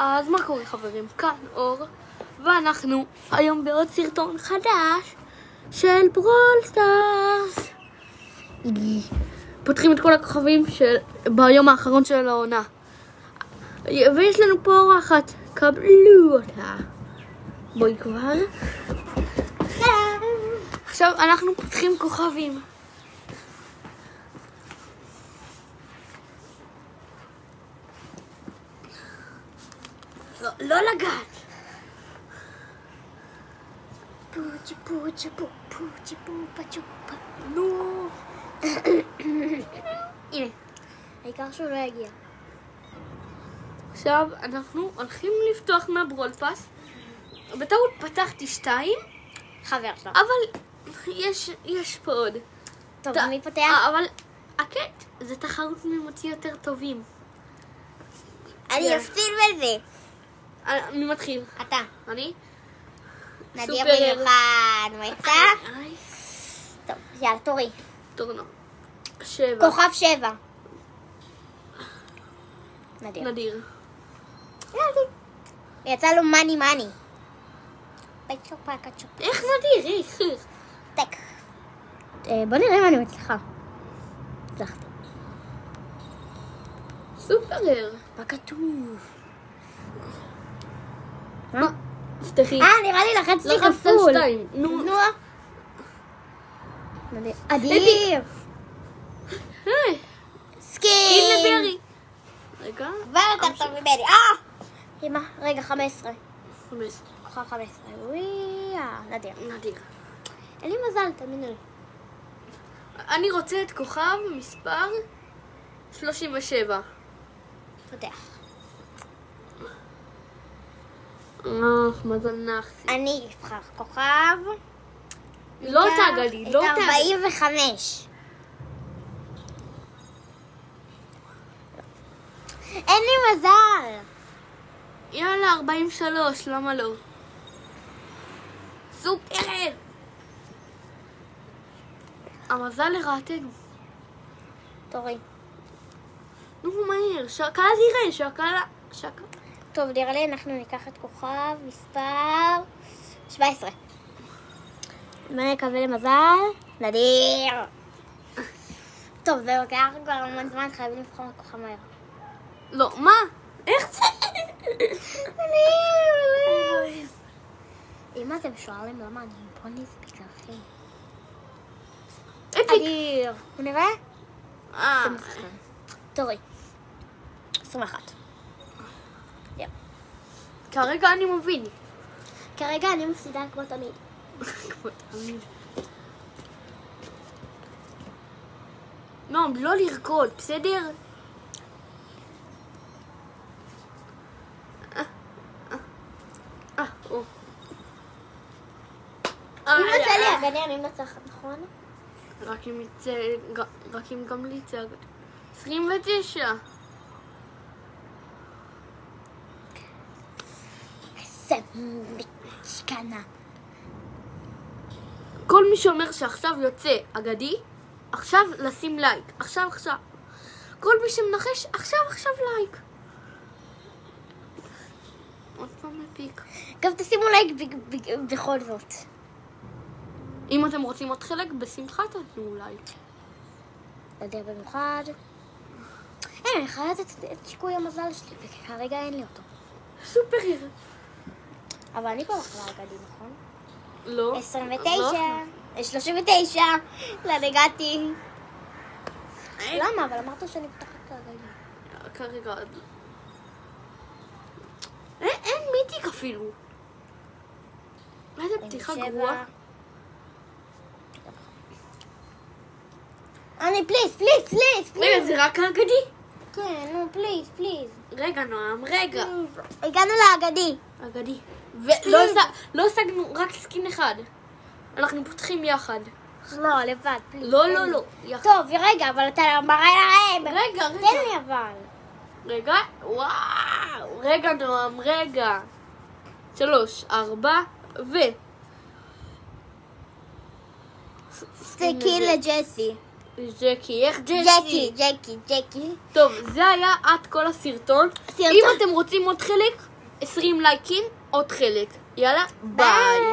אז מה קורה חברים? כאן אור, ואנחנו היום בעוד סרטון חדש של ברול סטארס. פותחים את כל הכוכבים ביום האחרון של העונה. ויש לנו פה אורחת, קבלו אותה. בואי כבר. עכשיו אנחנו פותחים כוכבים. לא לגעת. פוצ'י פוצ'י פוצ'י פוצ'י פוצ'י. נו. הנה. העיקר שהוא לא יגיע. עכשיו אנחנו הולכים לפתוח מהברול פאס. בטעות פתחתי 2. חבר שלו. אבל יש פה עוד. טוב, מי פותח? אבל הקט זה תחרות מי מוציא יותר טובים. אני אפסיד בזה. מי מתחיל? אתה. אני? נדיר במיוחד. מה יצא? טוב, יאללה, תורי. תורנו. 7. כוכב 7. נדיר. יצא לו מאני מאני. איך נדיר? איך? טק. בוא נראה אם אני מצליחה. הצלחתי. סופרר. מה כתוב? מה? פתחי. נראה לי לחצתי לחצת כפול. 2. נו. אדיר. סקין לברי. רגע. כבר יותר טוב מברי. אמא, רגע, 15. 15. כוכב 15. וואי, נדיר. נדיר. אין לי מזל, תאמינו לי. אני רוצה את כוכב מספר 37. פותח. מזל נחסי. אני אבחר כוכב. לא תגע לי, לא את תגע. 45. אין לי מזל. יאללה, 43, למה לא? סופר! המזל לרעתנו. תורי. נו, מהיר, שקלה תראה, שקלה. טוב, נראה לי אנחנו ניקח את כוכב מספר 17. מה נקווה למזל? נדיר. טוב, זה לוקח כבר המון זמן, חייבים לבחור כוכב מהר. לא, מה? איך זה? אמא, אתם שואלים למה אני פה נספיק אחי. אפיק. אדיר. הוא נראה? אה. זה מסכן. תורי. 21. כרגע אני מבין. כרגע אני מפסידה כמו תמיד. כמו תמיד. נועם, לא לרקוד, בסדר? אם יוצא לי הגני אני מנצחת, נכון? רק אם גם לי יצא 29. איזה משכנה. כל מי שאומר שעכשיו יוצא אגדי, עכשיו לשים לייק. עכשיו. כל מי שמנחש, עכשיו לייק. עוד פעם מפיק. גם תשימו לייק בכל זאת. אם אתם רוצים עוד חלק, בשמחה תשימו לייק. נדיר במיוחד. אני יכולה לתת את שיקוי המזל שלי, וכרגע אין לי אותו. סופריר. אבל אני פה מחלה אגדי, נכון? לא. 29. 39. לאן הגעתי? למה? אבל אמרת שאני פתחת לאגדי. כרגע. אין מיתיק אפילו. איזה פתיחה גרועה. אני פליז. רגע, זה רק האגדי? כן, נו, פליז. רגע, נועם, רגע. הגענו לאגדי. אגדי. ולא השגנו רק סקין אחד. אנחנו פותחים יחד. לא, לבד, פליז. לא. יחד. טוב, רגע, אבל אתה מראה להם. רגע. תן לי אבל. רגע, וואו. רגע, נועם, רגע. 3, 4, ו... סקין לג'סי. ג'קי, איך ג'קי? ג'קי. טוב, זה היה עד כל הסרטון. אם אתם רוצים עוד חלק, 20 לייקים, עוד חלק. יאללה, ביי.